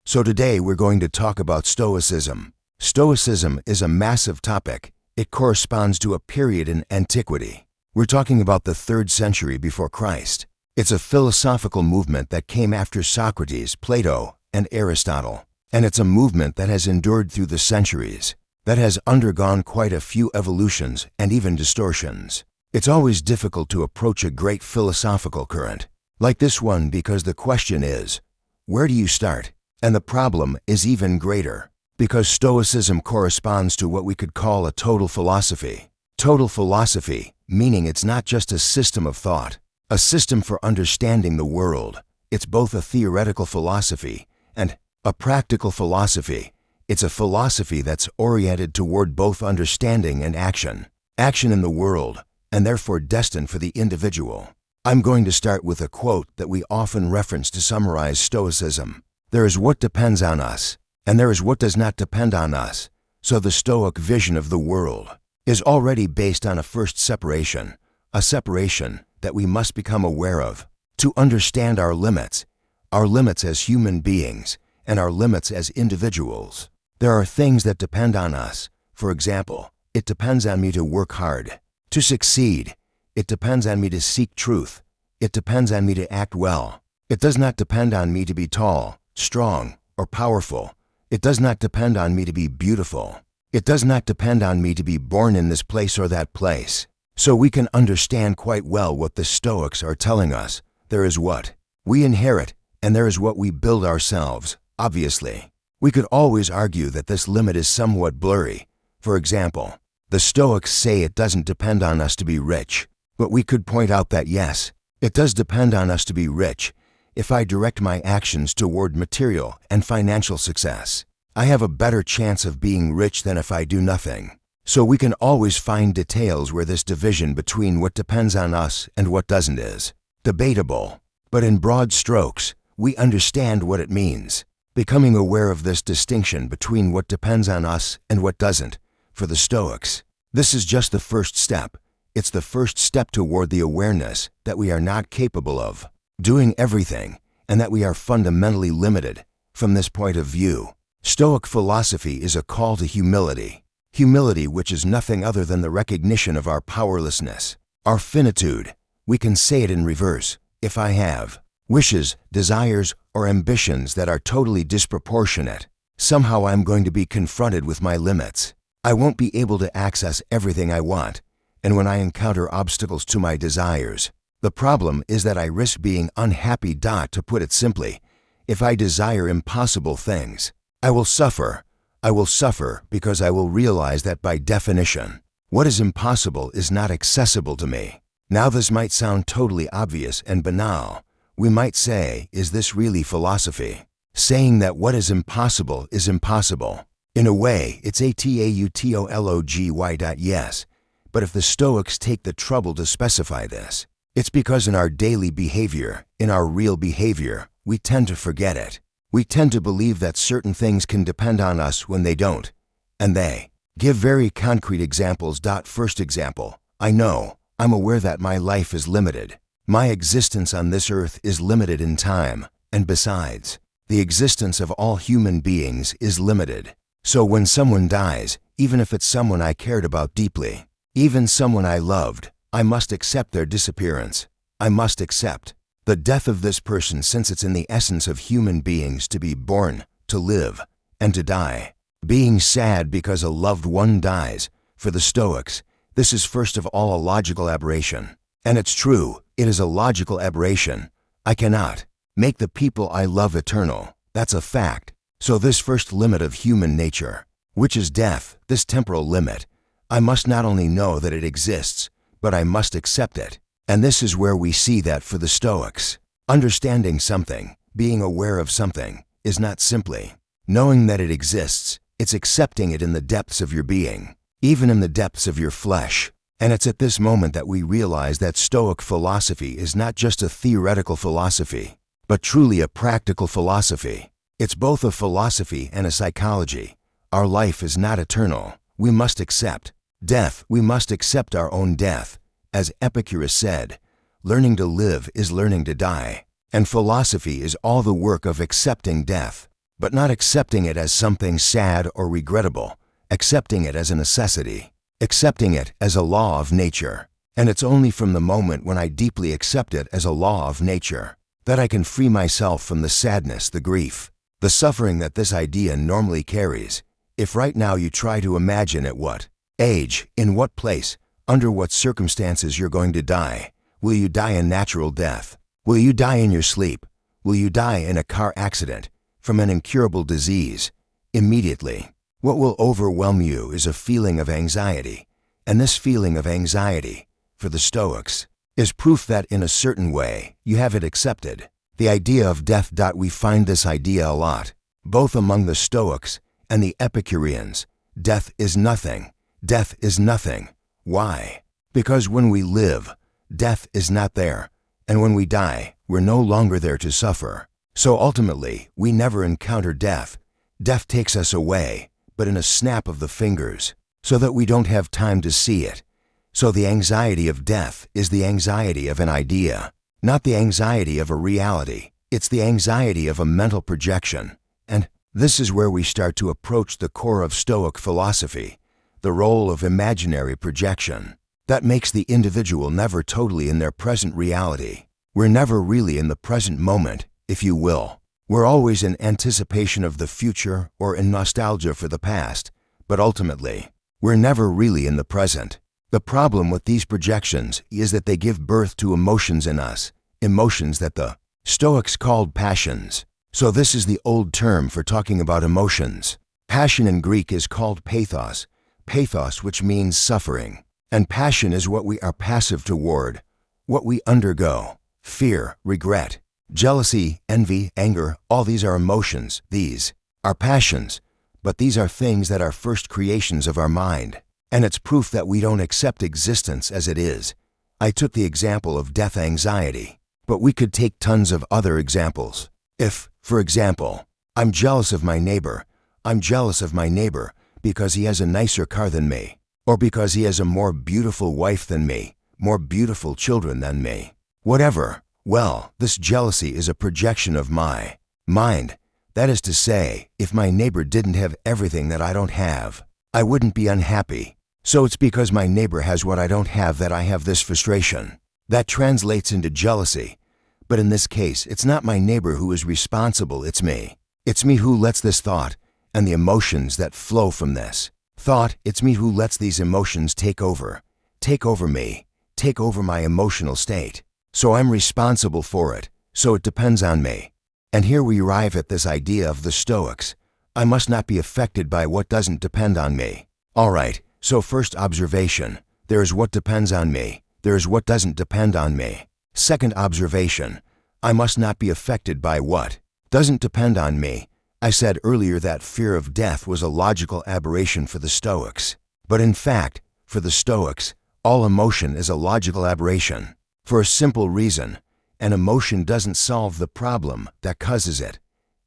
So today we're going to talk about Stoicism. Stoicism is a massive topic. It corresponds to a period in antiquity. We're talking about the 3rd century before Christ. It's a philosophical movement that came after Socrates, Plato, and Aristotle. And it's a movement that has endured through the centuries, that has undergone quite a few evolutions and even distortions. It's always difficult to approach a great philosophical current like this one because the question is, where do you start? And the problem is even greater because Stoicism corresponds to what we could call a total philosophy. Total philosophy, meaning it's not just a system of thought, a system for understanding the world. It's both a theoretical philosophy and a practical philosophy. It's a philosophy that's oriented toward both understanding and action. Action in the world, and therefore destined for the individual. I'm going to start with a quote that we often reference to summarize Stoicism. There is what depends on us, and there is what does not depend on us. So the Stoic vision of the world is already based on a first separation, a separation that we must become aware of to understand our limits as human beings, and our limits as individuals. There are things that depend on us. For example, it depends on me to work hard, to succeed. It depends on me to seek truth. It depends on me to act well. It does not depend on me to be tall, strong, or powerful. It does not depend on me to be beautiful. It does not depend on me to be born in this place or that place. So we can understand quite well what the Stoics are telling us. There is what we inherit, and there is what we build ourselves, obviously. We could always argue that this limit is somewhat blurry. For example, the Stoics say it doesn't depend on us to be rich. But we could point out that yes, it does depend on us to be rich. If I direct my actions toward material and financial success, I have a better chance of being rich than if I do nothing. So we can always find details where this division between what depends on us and what doesn't is debatable. But in broad strokes, we understand what it means. Becoming aware of this distinction between what depends on us and what doesn't, for the Stoics, this is just the first step. It's the first step toward the awareness that we are not capable of doing everything and that we are fundamentally limited. From this point of view, Stoic philosophy is a call to humility. Humility, which is nothing other than the recognition of our powerlessness, our finitude. We can say it in reverse. If I have wishes, desires, or ambitions that are totally disproportionate, somehow I'm going to be confronted with my limits. I won't be able to access everything I want. And when I encounter obstacles to my desires, the problem is that I risk being unhappy. To put it simply, if I desire impossible things, I will suffer. I will suffer because I will realize that by definition, what is impossible is not accessible to me. Now this might sound totally obvious and banal. We might say, is this really philosophy? Saying that what is impossible is impossible. In a way, it's atautology. Yes. But if the Stoics take the trouble to specify this, it's because in our daily behavior, in our real behavior, we tend to forget it. We tend to believe that certain things can depend on us when they don't. And they give very concrete examples. First example, I'm aware that my life is limited. My existence on this earth is limited in time, and besides, the existence of all human beings is limited. So when someone dies, even if it's someone I cared about deeply, even someone I loved, I must accept their disappearance. I must accept the death of this person, since it's in the essence of human beings to be born, to live, and to die. Being sad because a loved one dies, for the Stoics, this is first of all a logical aberration. And it's true, it is a logical aberration. I cannot make the people I love eternal. That's a fact. So this first limit of human nature, which is death, this temporal limit, I must not only know that it exists, but I must accept it. And this is where we see that for the Stoics, understanding something, being aware of something, is not simply knowing that it exists. It's accepting it in the depths of your being, even in the depths of your flesh. And it's at this moment that we realize that Stoic philosophy is not just a theoretical philosophy, but truly a practical philosophy. It's both a philosophy and a psychology. Our life is not eternal. We must accept death. We must accept our own death. As Epicurus said, learning to live is learning to die. And philosophy is all the work of accepting death. but not accepting it as something sad or regrettable, accepting it as a necessity, accepting it as a law of nature. And it's only from the moment when I deeply accept it as a law of nature that I can free myself from the sadness, the grief, the suffering that this idea normally carries. If right now you try to imagine at what age, in what place, under what circumstances you're going to die, will you die a natural death? Will you die in your sleep? Will you die in a car accident, from an incurable disease? Immediately, what will overwhelm you is a feeling of anxiety. And this feeling of anxiety, for the Stoics, is proof that in a certain way you have it accepted. The idea of death. We find this idea a lot, both among the Stoics and the Epicureans. Death is nothing. Death is nothing. Why? Because when we live, death is not there, and when we die, we're no longer there to suffer. So ultimately, we never encounter death. Death takes us away, but in a snap of the fingers, so that we don't have time to see it. So the anxiety of death is the anxiety of an idea, not the anxiety of a reality. It's the anxiety of a mental projection. And this is where we start to approach the core of Stoic philosophy, the role of imaginary projection. That makes the individual never totally in their present reality. We're never really in the present moment, if you will. We're always in anticipation of the future or in nostalgia for the past, but ultimately, we're never really in the present. The problem with these projections is that they give birth to emotions in us, emotions that the Stoics called passions. So this is the old term for talking about emotions. Passion in Greek is called pathos, pathos which means suffering. And passion is what we are passive toward, what we undergo. Fear, regret, jealousy, envy, anger, all these are emotions. These are passions, but these are things that are first creations of our mind. And it's proof that we don't accept existence as it is. I took the example of death anxiety, but we could take tons of other examples. If, for example, I'm jealous of my neighbor, I'm jealous of my neighbor because he has a nicer car than me, or because he has a more beautiful wife than me, more beautiful children than me. Whatever. Well, this jealousy is a projection of my mind. That is to say, if my neighbor didn't have everything that I don't have, I wouldn't be unhappy. So it's because my neighbor has what I don't have that I have this frustration. That translates into jealousy. But in this case, it's not my neighbor who is responsible, it's me. It's me who lets this thought and the emotions that flow from this thought, it's me who lets these emotions take over me, take over my emotional state. So I'm responsible for it, so it depends on me. And here we arrive at this idea of the Stoics. I must not be affected by what doesn't depend on me. All right, so first observation, there is what depends on me, there is what doesn't depend on me. Second observation, I must not be affected by what doesn't depend on me. I said earlier that fear of death was a logical aberration for the Stoics. But in fact, for the Stoics, all emotion is a logical aberration. For a simple reason, an emotion doesn't solve the problem that causes it.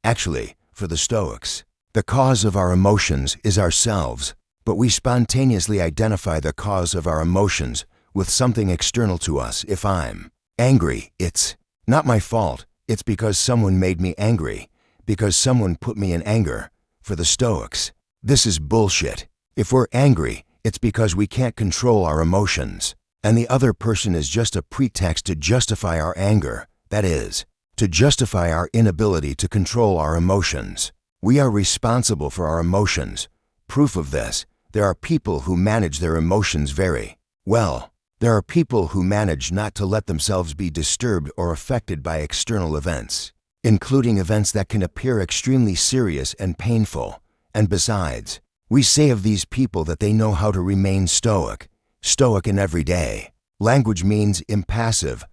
Actually, for the Stoics, the cause of our emotions is ourselves, but we spontaneously identify the cause of our emotions with something external to us. If I'm angry, it's not my fault, it's because someone made me angry, because someone put me in anger. For the Stoics, this is bullshit. If we're angry, it's because we can't control our emotions, and the other person is just a pretext to justify our anger, that is, to justify our inability to control our emotions. We are responsible for our emotions. Proof of this, there are people who manage their emotions very well. There are people who manage not to let themselves be disturbed or affected by external events, including events that can appear extremely serious and painful. And besides, we say of these people that they know how to remain stoic in everyday language means impassive,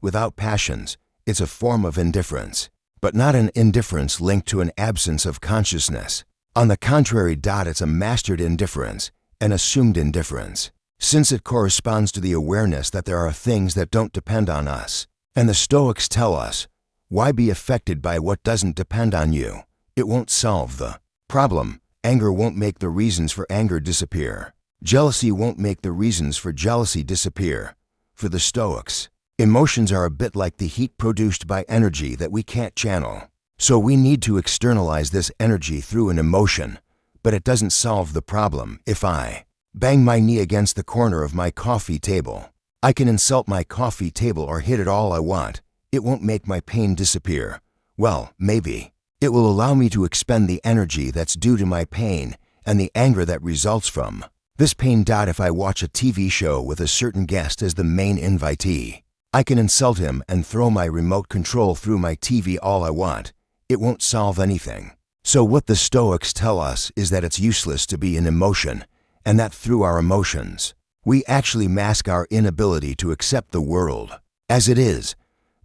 without passions. It's a form of indifference, but not an indifference linked to an absence of consciousness. On the contrary, it's a mastered indifference, an assumed indifference, since it corresponds to the awareness that there are things that don't depend on us. And the Stoics tell us, why be affected by what doesn't depend on you? It won't solve the problem. Anger won't make the reasons for anger disappear. Jealousy won't make the reasons for jealousy disappear. For the Stoics, emotions are a bit like the heat produced by energy that we can't channel. So we need to externalize this energy through an emotion, but it doesn't solve the problem. If I bang my knee against the corner of my coffee table, I can insult my coffee table or hit it all I want. It won't make my pain disappear. Well, maybe. It will allow me to expend the energy that's due to my pain and the anger that results from this pain. If I watch a TV show with a certain guest as the main invitee, I can insult him and throw my remote control through my TV all I want. It won't solve anything. So what the Stoics tell us is that it's useless to be in emotion, and that through our emotions, we actually mask our inability to accept the world as it is.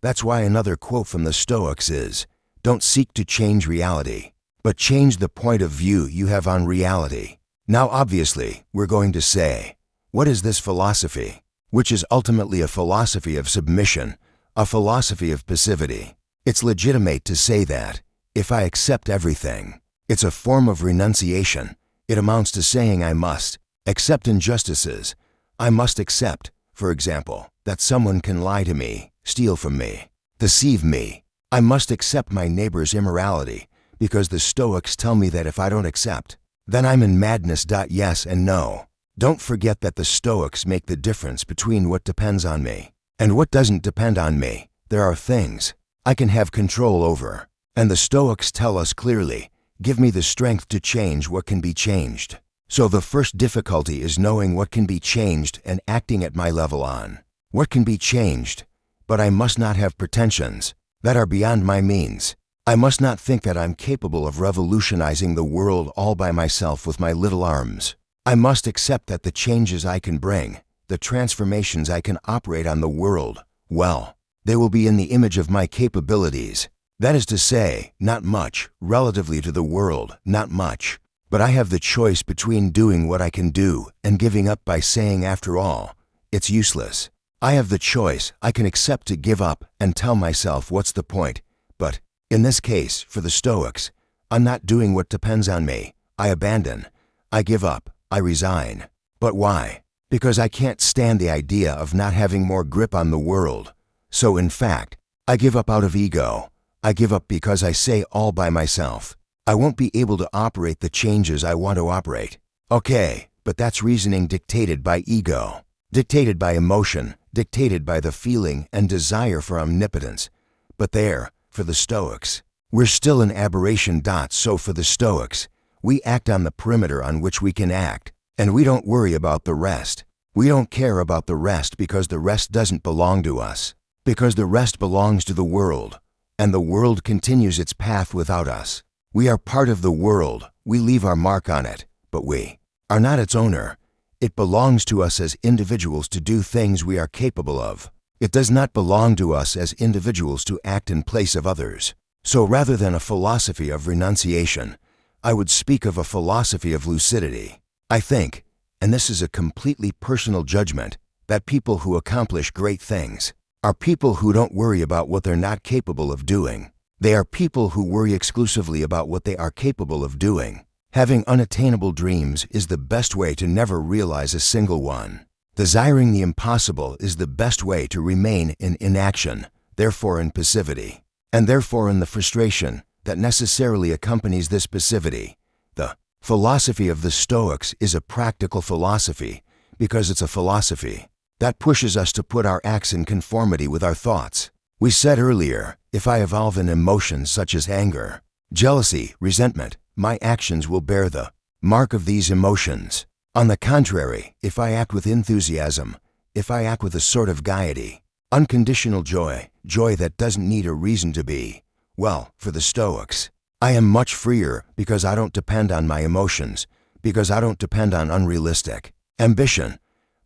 That's why another quote from the Stoics is, "Don't seek to change reality, but change the point of view you have on reality." Now obviously, we're going to say, what is this philosophy? Which is ultimately a philosophy of submission, a philosophy of passivity. It's legitimate to say that, if I accept everything, it's a form of renunciation. It amounts to saying I must accept injustices. I must accept, for example, that someone can lie to me, steal from me, deceive me. I must accept my neighbor's immorality, because the Stoics tell me that if I don't accept, then I'm in madness. Yes and no. Don't forget that the Stoics make the difference between what depends on me and what doesn't depend on me. There are things I can have control over, and the Stoics tell us clearly, give me the strength to change what can be changed. So the first difficulty is knowing what can be changed and acting at my level on what can be changed. But I must not have pretensions that are beyond my means. I must not think that I'm capable of revolutionizing the world all by myself with my little arms. I must accept that the changes I can bring, the transformations I can operate on the world, well, they will be in the image of my capabilities. That is to say, not much, relatively to the world, not much. But I have the choice between doing what I can do and giving up by saying, after all, it's useless. I have the choice. I can accept to give up and tell myself what's the point. But, in this case, for the Stoics, I'm not doing what depends on me. I abandon. I give up. I resign. But why? Because I can't stand the idea of not having more grip on the world. So in fact, I give up out of ego. I give up because I say all by myself, I won't be able to operate the changes I want to operate. Okay, but that's reasoning dictated by ego, dictated by emotion, dictated by the feeling and desire for omnipotence. But there, for the Stoics, we're still an aberration. So for the Stoics, we act on the perimeter on which we can act, and we don't worry about the rest. We don't care about the rest because the rest doesn't belong to us, because the rest belongs to the world, and the world continues its path without us. We are part of the world, we leave our mark on it, but we are not its owner. It belongs to us as individuals to do things we are capable of. It does not belong to us as individuals to act in place of others. So rather than a philosophy of renunciation, I would speak of a philosophy of lucidity. I think, and this is a completely personal judgment, that people who accomplish great things are people who don't worry about what they're not capable of doing. They are people who worry exclusively about what they are capable of doing. Having unattainable dreams is the best way to never realize a single one. Desiring the impossible is the best way to remain in inaction, therefore in passivity, and therefore in the frustration that necessarily accompanies this passivity. The philosophy of the Stoics is a practical philosophy because it's a philosophy that pushes us to put our acts in conformity with our thoughts. We said earlier, if I evolve in emotions such as anger, jealousy, resentment, my actions will bear the mark of these emotions. On the contrary, if I act with enthusiasm, if I act with a sort of gaiety, unconditional joy, joy that doesn't need a reason to be, well, for the Stoics, I am much freer because I don't depend on my emotions, because I don't depend on unrealistic ambition.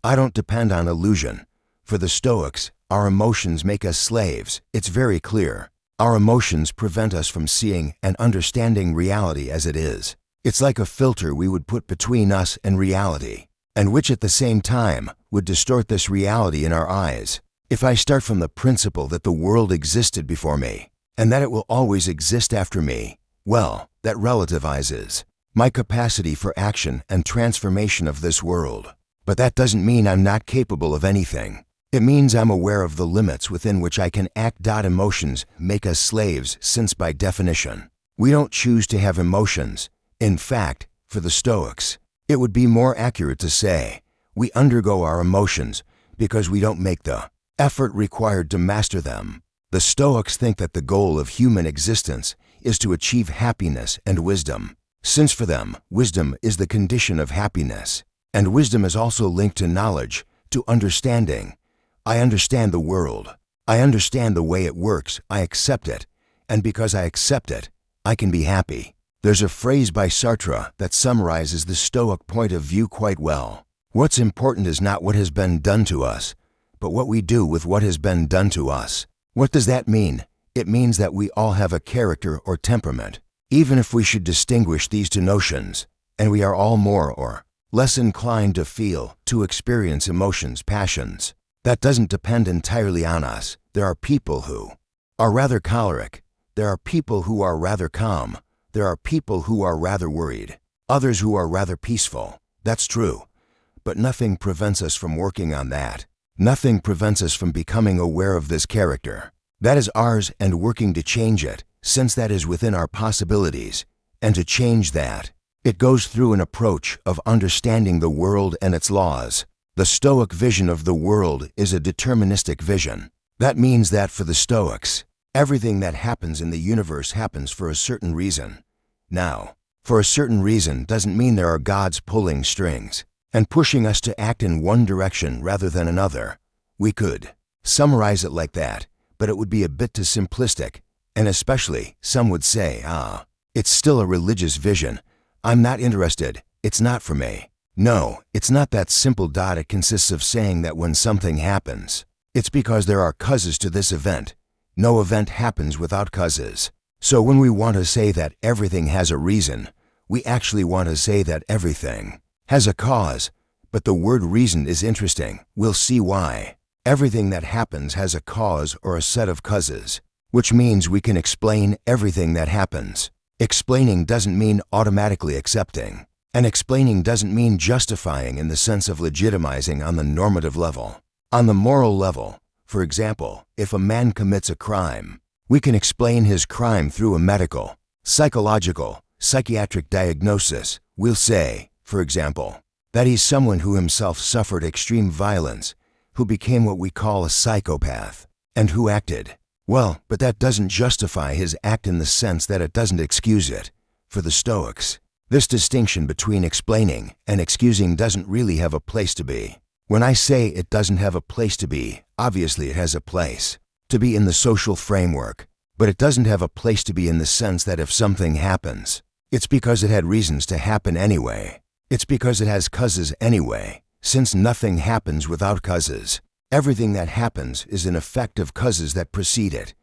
I don't depend on illusion. For the Stoics, our emotions make us slaves. It's very clear. Our emotions prevent us from seeing and understanding reality as it is. It's like a filter we would put between us and reality, and which at the same time would distort this reality in our eyes. If I start from the principle that the world existed before me, and that it will always exist after me, well, that relativizes my capacity for action and transformation of this world. But that doesn't mean I'm not capable of anything. It means I'm aware of the limits within which I can act. Emotions make us slaves since by definition, we don't choose to have emotions. In fact, for the Stoics, it would be more accurate to say we undergo our emotions because we don't make the effort required to master them. The Stoics think that the goal of human existence is to achieve happiness and wisdom, since for them, wisdom is the condition of happiness, and wisdom is also linked to knowledge, to understanding. I understand the world. I understand the way it works. I accept it. And because I accept it, I can be happy. There's a phrase by Sartre that summarizes the Stoic point of view quite well. What's important is not what has been done to us, but what we do with what has been done to us. What does that mean? It means that we all have a character or temperament, even if we should distinguish these two notions, and we are all more or less inclined to feel, to experience emotions, passions. That doesn't depend entirely on us. There are people who are rather choleric. There are people who are rather calm. There are people who are rather worried. Others who are rather peaceful. That's true. But nothing prevents us from working on that. Nothing prevents us from becoming aware of this character. That is ours and working to change it, since that is within our possibilities. And to change that, it goes through an approach of understanding the world and its laws. The Stoic vision of the world is a deterministic vision. That means that for the Stoics, everything that happens in the universe happens for a certain reason. Now, for a certain reason doesn't mean there are gods pulling strings and pushing us to act in one direction rather than another. We could summarize it like that, but it would be a bit too simplistic, and especially, some would say, it's still a religious vision. I'm not interested. It's not for me. No, it's not that simple. It consists of saying that when something happens, it's because there are causes to this event. No event happens without causes. So when we want to say that everything has a reason, we actually want to say that everything has a cause. But the word reason is interesting. We'll see why. Everything that happens has a cause or a set of causes, which means we can explain everything that happens. Explaining doesn't mean automatically accepting. And explaining doesn't mean justifying in the sense of legitimizing on the normative level. On the moral level, for example, if a man commits a crime, we can explain his crime through a medical, psychological, psychiatric diagnosis. We'll say, for example, that he's someone who himself suffered extreme violence, who became what we call a psychopath, and who acted. Well, but that doesn't justify his act in the sense that it doesn't excuse it. For the Stoics, this distinction between explaining and excusing doesn't really have a place to be. When I say it doesn't have a place to be, obviously it has a place to be in the social framework, but it doesn't have a place to be in the sense that if something happens, it's because it had reasons to happen anyway. It's because it has causes anyway, since nothing happens without causes. Everything that happens is an effect of causes that precede it.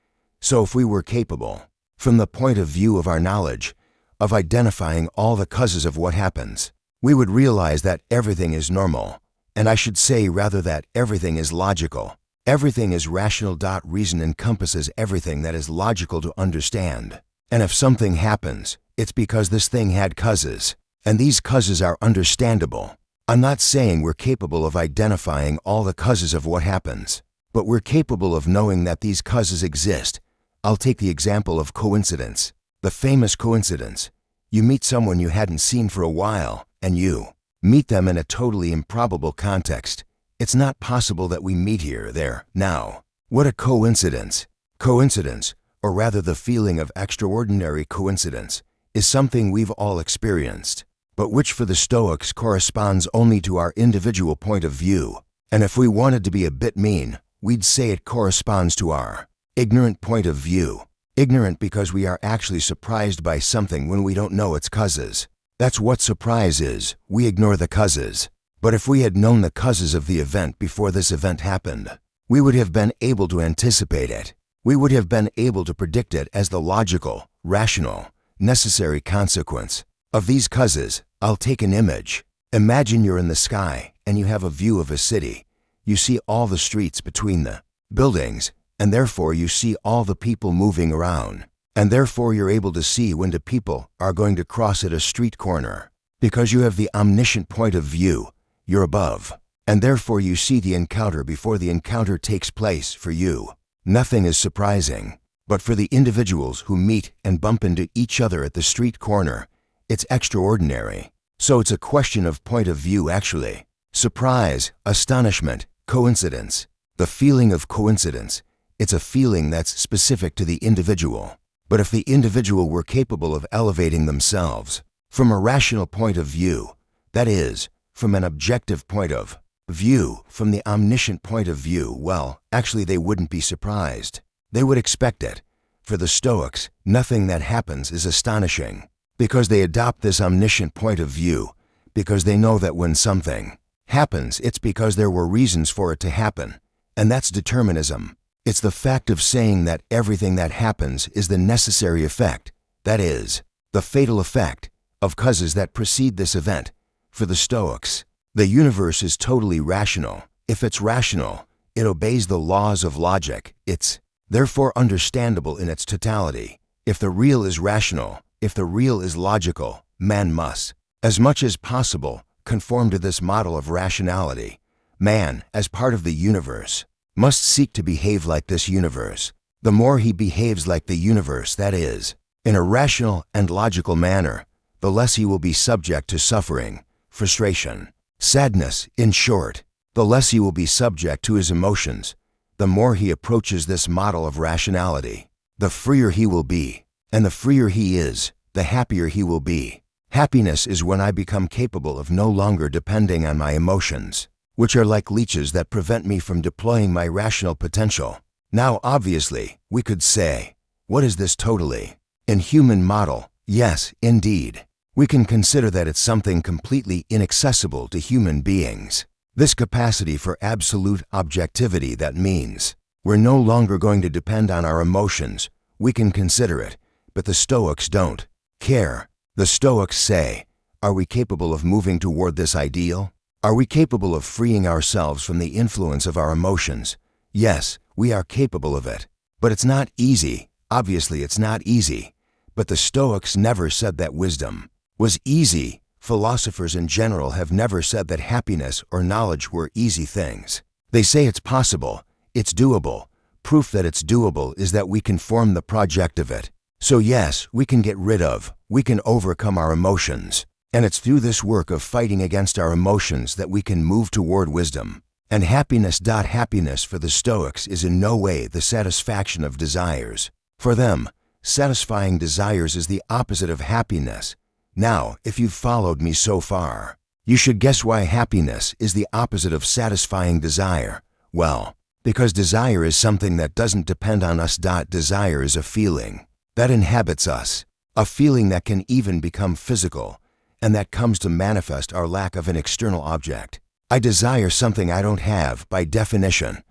So if we were capable, from the point of view of our knowledge, of identifying all the causes of what happens, we would realize that everything is normal, and I should say rather that everything is logical. Everything is rational. Reason encompasses everything that is logical to understand. And if something happens, it's because this thing had causes, and these causes are understandable. I'm not saying we're capable of identifying all the causes of what happens, but we're capable of knowing that these causes exist. I'll take the example of coincidence. The famous coincidence. You meet someone you hadn't seen for a while, and you meet them in a totally improbable context. It's not possible that we meet here, there, now. What a coincidence. Coincidence, or rather the feeling of extraordinary coincidence, is something we've all experienced, but which for the Stoics corresponds only to our individual point of view. And if we wanted to be a bit mean, we'd say it corresponds to our ignorant point of view. Ignorant because we are actually surprised by something when we don't know its causes. That's what surprise is. We ignore the causes. But if we had known the causes of the event before this event happened, we would have been able to anticipate it. We would have been able to predict it as the logical, rational, necessary consequence of these causes. I'll take an image. Imagine you're in the sky and you have a view of a city. You see all the streets between the buildings, and therefore you see all the people moving around. And therefore you're able to see when the people are going to cross at a street corner. Because you have the omniscient point of view, you're above. and therefore you see the encounter before the encounter takes place for you. Nothing is surprising, but for the individuals who meet and bump into each other at the street corner, it's extraordinary. So it's a question of point of view actually. Surprise, astonishment, coincidence. The feeling of coincidence, it's a feeling that's specific to the individual. But if the individual were capable of elevating themselves from a rational point of view, that is, from an objective point of view, from the omniscient point of view, well, actually they wouldn't be surprised. They would expect it. For the Stoics, nothing that happens is astonishing, because they adopt this omniscient point of view, because they know that when something happens, it's because there were reasons for it to happen, and that's determinism. It's the fact of saying that everything that happens is the necessary effect, that is, the fatal effect, of causes that precede this event. For the Stoics, the universe is totally rational. If it's rational, it obeys the laws of logic. It's therefore understandable in its totality. If the real is rational, if the real is logical, man must, as much as possible, conform to this model of rationality. Man, as part of the universe, must seek to behave like this universe. The more he behaves like the universe, that is, in a rational and logical manner, the less he will be subject to suffering, frustration, sadness, in short, the less he will be subject to his emotions. The more he approaches this model of rationality, the freer he will be, and the freer he is, the happier he will be. Happiness is when I become capable of no longer depending on my emotions, which are like leeches that prevent me from deploying my rational potential. Now, obviously, we could say, what is this totally inhuman model? Yes, indeed. We can consider that it's something completely inaccessible to human beings. This capacity for absolute objectivity, that means we're no longer going to depend on our emotions. We can consider it, but the Stoics don't care. The Stoics say, are we capable of moving toward this ideal? Are we capable of freeing ourselves from the influence of our emotions? Yes, we are capable of it. But it's not easy. Obviously, it's not easy. But the Stoics never said that wisdom was easy. Philosophers in general have never said that happiness or knowledge were easy things. They say it's possible, it's doable. Proof that it's doable is that we can form the project of it. So yes, we can get rid of, we can overcome our emotions. And it's through this work of fighting against our emotions that we can move toward wisdom. And happiness. Happiness for the Stoics is in no way the satisfaction of desires. For them, satisfying desires is the opposite of happiness. Now, if you've followed me so far, you should guess why happiness is the opposite of satisfying desire. Well, because desire is something that doesn't depend on us. Desire is a feeling that inhabits us, a feeling that can even become physical, and that comes to manifest our lack of an external object. I desire something I don't have by definition,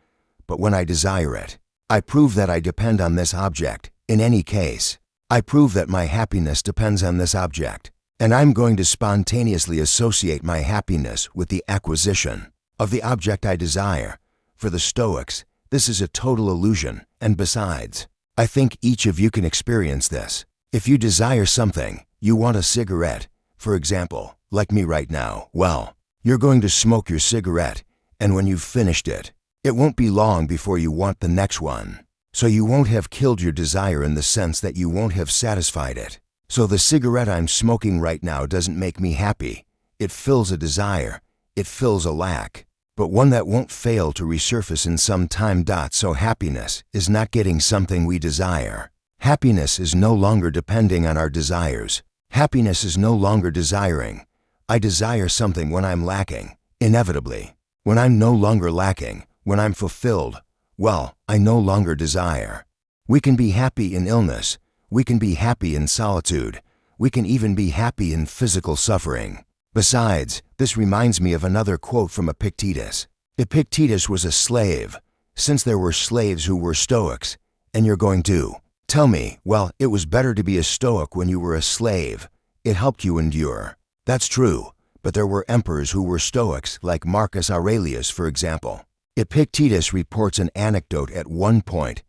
but when I desire it, I prove that I depend on this object. In any case, I prove that my happiness depends on this object, and I'm going to spontaneously associate my happiness with the acquisition of the object I desire. For the Stoics, this is a total illusion, and besides, I think each of you can experience this. If you desire something, you want a cigarette, for example, like me right now, well, you're going to smoke your cigarette, and when you've finished it, it won't be long before you want the next one. So you won't have killed your desire in the sense that you won't have satisfied it. So the cigarette I'm smoking right now doesn't make me happy. It fills a desire. It fills a lack, but one that won't fail to resurface in some time. So happiness is not getting something we desire. Happiness is no longer depending on our desires. Happiness is no longer desiring. I desire something when I'm lacking. Inevitably, when I'm no longer lacking, when I'm fulfilled, well, I no longer desire. We can be happy in illness. We can be happy in solitude. We can even be happy in physical suffering. Besides, this reminds me of another quote from Epictetus. Epictetus was a slave, since there were slaves who were Stoics, and you're going to tell me, well, it was better to be a Stoic when you were a slave. It helped you endure. That's true, but there were emperors who were Stoics, like Marcus Aurelius, for example. Epictetus reports an anecdote at one point.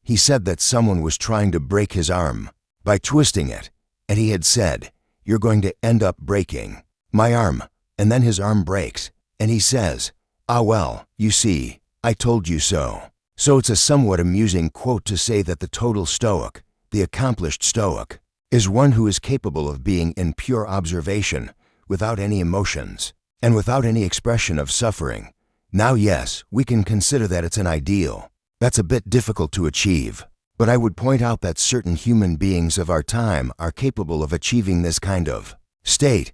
He said that someone was trying to break his arm by twisting it, and he had said, "You're going to end up breaking my arm," and then his arm breaks, and he says, Ah well, you see, I told you so. So it's a somewhat amusing quote to say that the total Stoic, the accomplished Stoic, is one who is capable of being in pure observation, without any emotions, and without any expression of suffering. Now yes, we can consider that it's an ideal. That's a bit difficult to achieve. But I would point out that certain human beings of our time are capable of achieving this kind of state,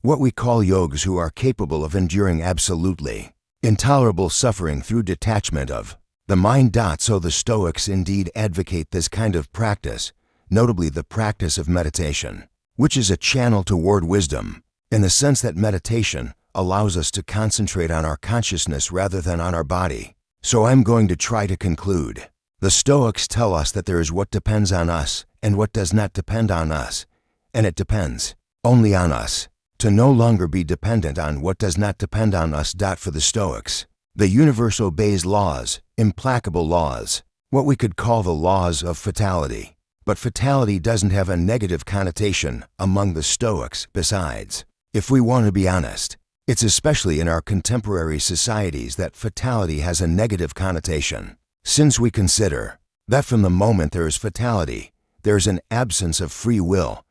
what we call yogs, who are capable of enduring absolutely intolerable suffering through detachment of the mind. So the Stoics indeed advocate this kind of practice, notably the practice of meditation, which is a channel toward wisdom, in the sense that meditation allows us to concentrate on our consciousness rather than on our body. So I'm going to try to conclude. The Stoics tell us that there is what depends on us and what does not depend on us, and it depends only on us, to no longer be dependent on what does not depend on us. For the Stoics, the universe obeys laws, implacable laws, what we could call the laws of fatality. But fatality doesn't have a negative connotation among the Stoics. Besides, if we want to be honest, it's especially in our contemporary societies that fatality has a negative connotation, since we consider that from the moment there is fatality, there is an absence of free will.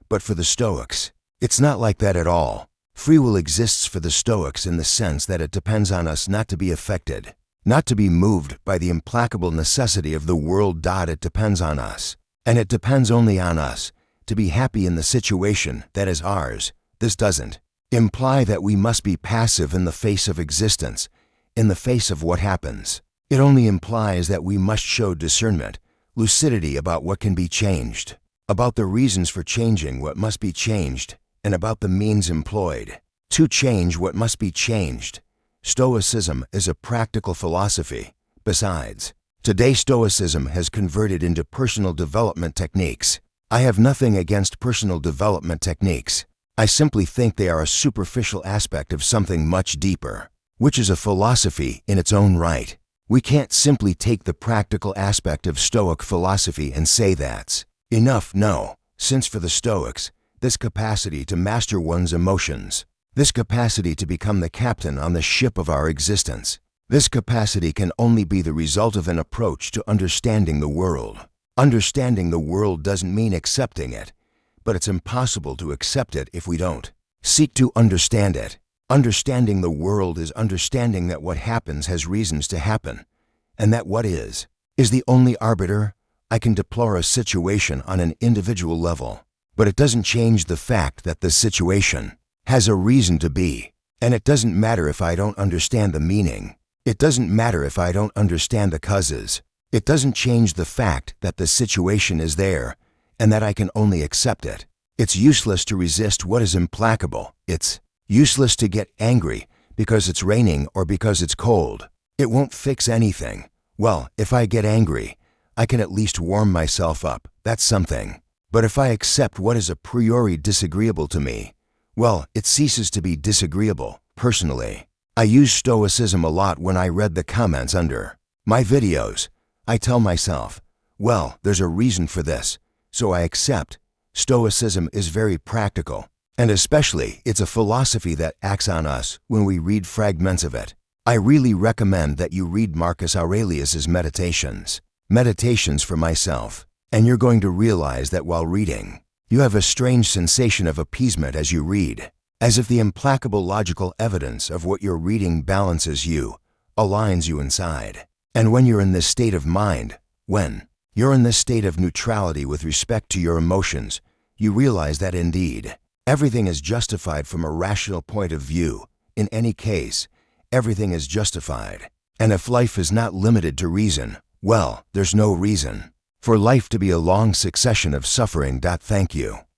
But for the Stoics, it's not like that at all. Free will exists for the Stoics in the sense that it depends on us not to be affected, not to be moved by the implacable necessity of the world. It depends on us, and it depends only on us, to be happy in the situation that is ours. This doesn't imply that we must be passive in the face of existence, in the face of what happens. It only implies that we must show discernment, lucidity about what can be changed, about the reasons for changing what must be changed, and about the means employed to change what must be changed. Stoicism is a practical philosophy. Besides, today Stoicism has converted into personal development techniques. I have nothing against personal development techniques. I simply think they are a superficial aspect of something much deeper, which is a philosophy in its own right. We can't simply take the practical aspect of Stoic philosophy and say that's enough. No, since for the Stoics, this capacity to master one's emotions, this capacity to become the captain on the ship of our existence, this capacity can only be the result of an approach to understanding the world. Understanding the world doesn't mean accepting it, but it's impossible to accept it if we don't seek to understand it. Understanding the world is understanding that what happens has reasons to happen, and that what is the only arbiter. I can deplore a situation on an individual level, but it doesn't change the fact that the situation has a reason to be, and it doesn't matter if I don't understand the meaning. It doesn't matter if I don't understand the causes. It doesn't change the fact that the situation is there, and that I can only accept it. It's useless to resist what is implacable. It's useless to get angry because it's raining or because it's cold. It won't fix anything. Well, if I get angry, I can at least warm myself up. That's something. But if I accept what is a priori disagreeable to me, well, it ceases to be disagreeable. Personally, I use Stoicism a lot when I read the comments under my videos. I tell myself, well, there's a reason for this, so I accept. Stoicism is very practical, and especially it's a philosophy that acts on us when we read fragments of it. I really recommend that you read Marcus Aurelius's Meditations for myself, and you're going to realize that while reading, you have a strange sensation of appeasement as you read, as if the implacable logical evidence of what you're reading balances you, aligns you inside. And when you're in this state of mind, when you're in this state of neutrality with respect to your emotions, you realize that indeed, everything is justified from a rational point of view. In any case, everything is justified. And if life is not limited to reason, well, there's no reason for life to be a long succession of suffering. Thank you.